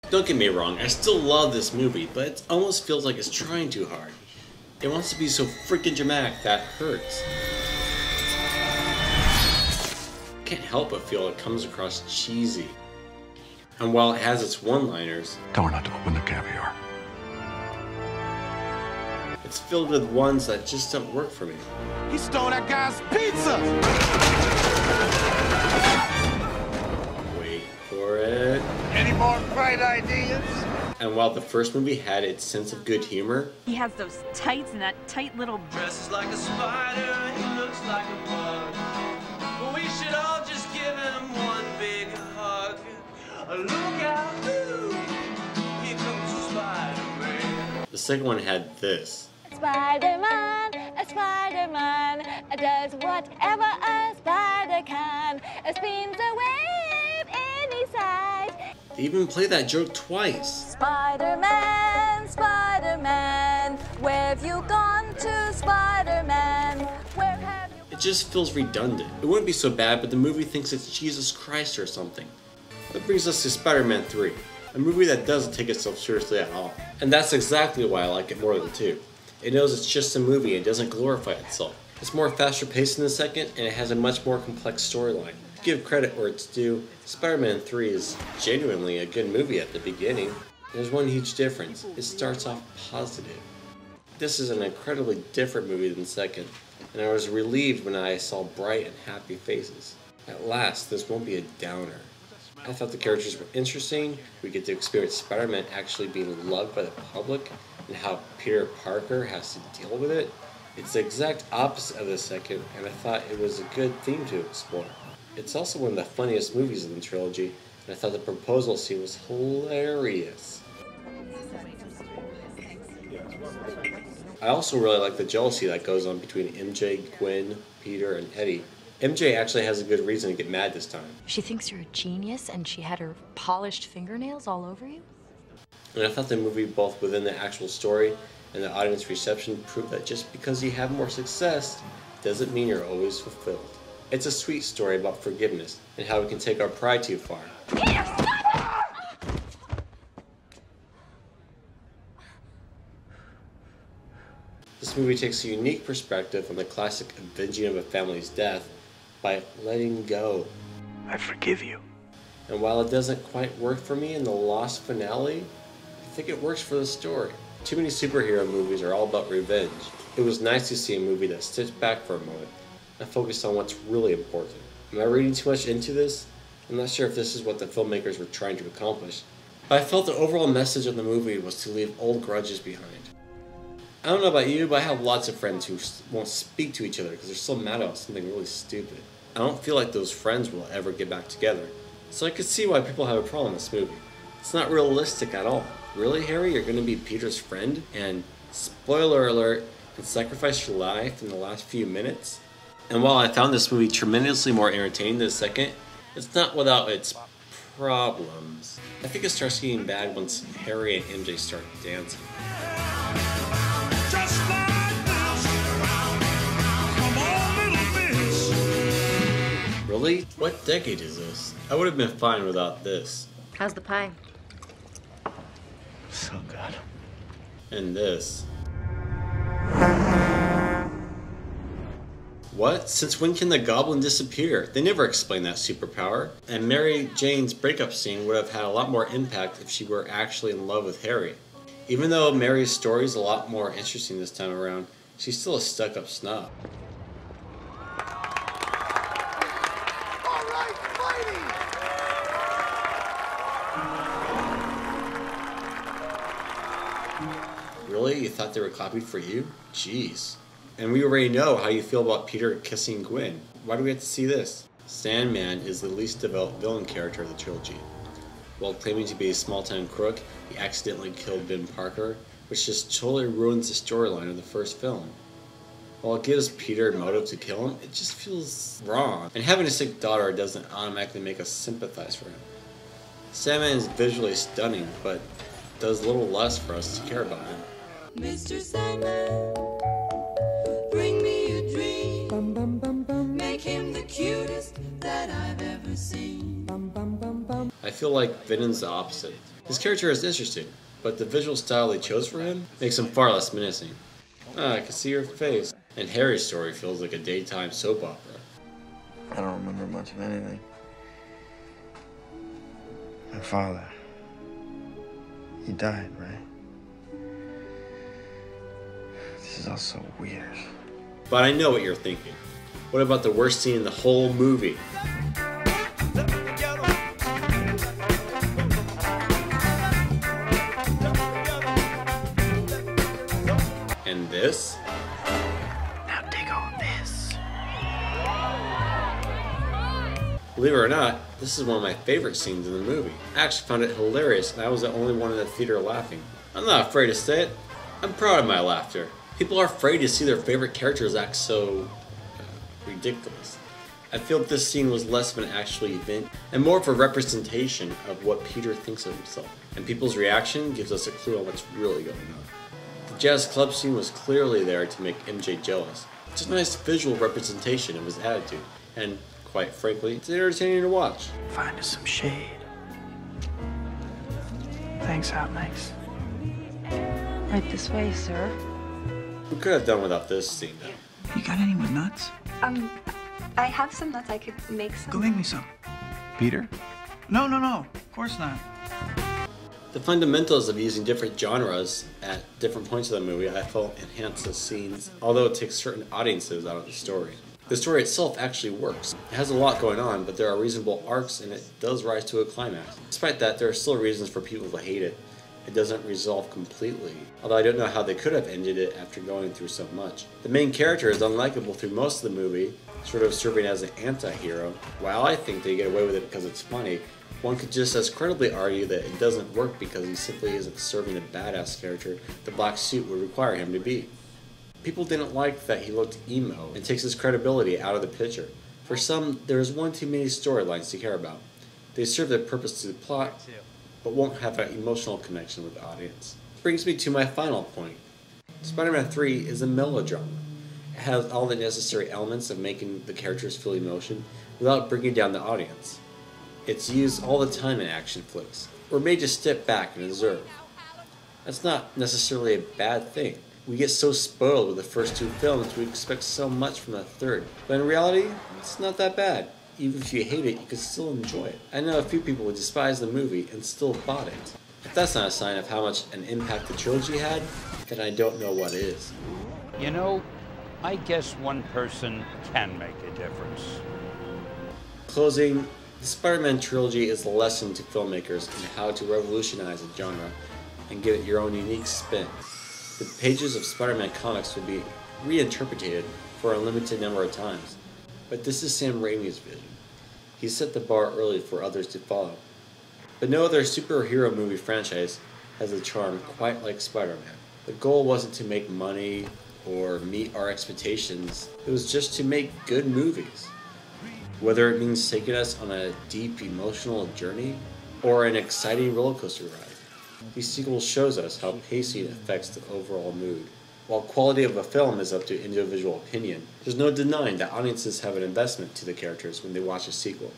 Don't get me wrong, I still love this movie, but it almost feels like it's trying too hard. It wants to be so freaking dramatic that hurts. Can't help but feel it comes across cheesy. And while it has its one-liners, tell her not to open the caviar. It's filled with ones that just don't work for me. He stole that guy's pizza! Wait for it. Any more bright ideas? And while the first movie had its sense of good humor, he has those tights and that tight little dresses like a spider, he looks like a bug. But we should all just give him one big hug. Look out, ooh, here comes Spider-Man. The second one had this. Spider-Man, a Spider-Man, does whatever a spider can, spins a web any size. They even played that joke twice. Spider-Man, Spider-Man, where have you gone to, Spider-Man? Where have you... It just feels redundant. It wouldn't be so bad, but the movie thinks it's Jesus Christ or something. That brings us to Spider-Man 3, a movie that doesn't take itself seriously at all. And that's exactly why I like it more than 2. It knows it's just a movie and doesn't glorify itself. It's more faster paced in the second, and it has a much more complex storyline. To give credit where it's due, Spider-Man 3 is genuinely a good movie at the beginning. There's one huge difference. It starts off positive. This is an incredibly different movie than the second, and I was relieved when I saw bright and happy faces. At last, this won't be a downer. I thought the characters were interesting. We get to experience Spider-Man actually being loved by the public, and how Peter Parker has to deal with it. It's the exact opposite of the second, and I thought it was a good theme to explore. It's also one of the funniest movies in the trilogy, and I thought the proposal scene was hilarious. I also really like the jealousy that goes on between MJ, Gwen, Peter, and Eddie. MJ actually has a good reason to get mad this time. She thinks you're a genius, and she had her polished fingernails all over you? And I thought the movie, both within the actual story and the audience reception, proved that just because you have more success doesn't mean you're always fulfilled. It's a sweet story about forgiveness and how we can take our pride too far. This movie takes a unique perspective on the classic avenging of a family's death by letting go. I forgive you. And while it doesn't quite work for me in the Lost finale, I think it works for the story. Too many superhero movies are all about revenge. It was nice to see a movie that stepped back for a moment and focused on what's really important. Am I reading too much into this? I'm not sure if this is what the filmmakers were trying to accomplish, but I felt the overall message of the movie was to leave old grudges behind. I don't know about you, but I have lots of friends who won't speak to each other because they're so mad about something really stupid. I don't feel like those friends will ever get back together, so I could see why people have a problem with this movie. It's not realistic at all. Really, Harry? You're going to be Peter's friend and, spoiler alert, and sacrifice your life in the last few minutes? And while I found this movie tremendously more entertaining than the second, it's not without its problems. I think it starts getting bad once Harry and MJ start dancing. Just like this. Come on, little bitch. Really? What decade is this? I would have been fine without this. How's the pie? So good. And this. What? Since when can the goblin disappear? They never explained that superpower. And Mary Jane's breakup scene would have had a lot more impact if she were actually in love with Harry. Even though Mary's story is a lot more interesting this time around, she's still a stuck-up snob. All right, fighting! Really? You thought they were copied for you? Jeez. And we already know how you feel about Peter kissing Gwen. Why do we have to see this? Sandman is the least developed villain character of the trilogy. While claiming to be a small-time crook, he accidentally killed Ben Parker, which just totally ruins the storyline of the first film. While it gives Peter a motive to kill him, it just feels wrong. And having a sick daughter doesn't automatically make us sympathize for him. Sandman is visually stunning, but does little less for us to care about him. Mr. Sandman, bring me a dream. Bum, bum, bum, bum. Make him the cutest that I've ever seen. Bum, bum, bum, bum. I feel like Venom's the opposite. His character is interesting, but the visual style they chose for him makes him far less menacing. Ah, I can see your face. And Harry's story feels like a daytime soap opera. I don't remember much of anything. My father, he died, right? This is all so weird. But I know what you're thinking. What about the worst scene in the whole movie? And this? Now dig on this. Believe it or not, this is one of my favorite scenes in the movie. I actually found it hilarious, and I was the only one in the theater laughing. I'm not afraid to say it. I'm proud of my laughter. People are afraid to see their favorite characters act so ridiculous. I feel this scene was less of an actual event and more of a representation of what Peter thinks of himself. And people's reaction gives us a clue on what's really going on. The jazz club scene was clearly there to make MJ jealous. It's a nice visual representation of his attitude, and quite frankly, it's entertaining to watch. Find us some shade. Thanks, Hot Mix. Right this way, sir. We could have done without this scene though. You got any with nuts? I have some nuts. I could make some. Go make me some. Peter? No, of course not. The fundamentals of using different genres at different points of the movie I felt enhance the scenes, although it takes certain audiences out of the story. The story itself actually works. It has a lot going on, but there are reasonable arcs and it does rise to a climax. Despite that, there are still reasons for people to hate it. It doesn't resolve completely, although I don't know how they could have ended it after going through so much. The main character is unlikable through most of the movie, sort of serving as an anti-hero. While I think they get away with it because it's funny, one could just as credibly argue that it doesn't work because he simply isn't serving the badass character the black suit would require him to be. People didn't like that he looked emo and takes his credibility out of the picture. For some, there is one too many storylines to care about. They serve their purpose to the plot, but won't have an emotional connection with the audience. This brings me to my final point. Spider-Man 3 is a melodrama. It has all the necessary elements of making the characters feel emotion without bringing down the audience. It's used all the time in action flicks. We're made to step back and observe. That's not necessarily a bad thing. We get so spoiled with the first two films, we expect so much from the third. But in reality, it's not that bad. Even if you hate it, you can still enjoy it. I know a few people would despise the movie and still bought it. If that's not a sign of how much an impact the trilogy had, then I don't know what is. You know, I guess one person can make a difference. Closing, the Spider-Man trilogy is a lesson to filmmakers in how to revolutionize a genre and give it your own unique spin. The pages of Spider-Man comics will be reinterpreted for a limited number of times. But this is Sam Raimi's vision. He set the bar early for others to follow. But no other superhero movie franchise has a charm quite like Spider-Man. The goal wasn't to make money or meet our expectations, it was just to make good movies. Whether it means taking us on a deep emotional journey or an exciting roller coaster ride. These sequels shows us how pacing affects the overall mood. While quality of a film is up to individual opinion, there's no denying that audiences have an investment to the characters when they watch a sequel.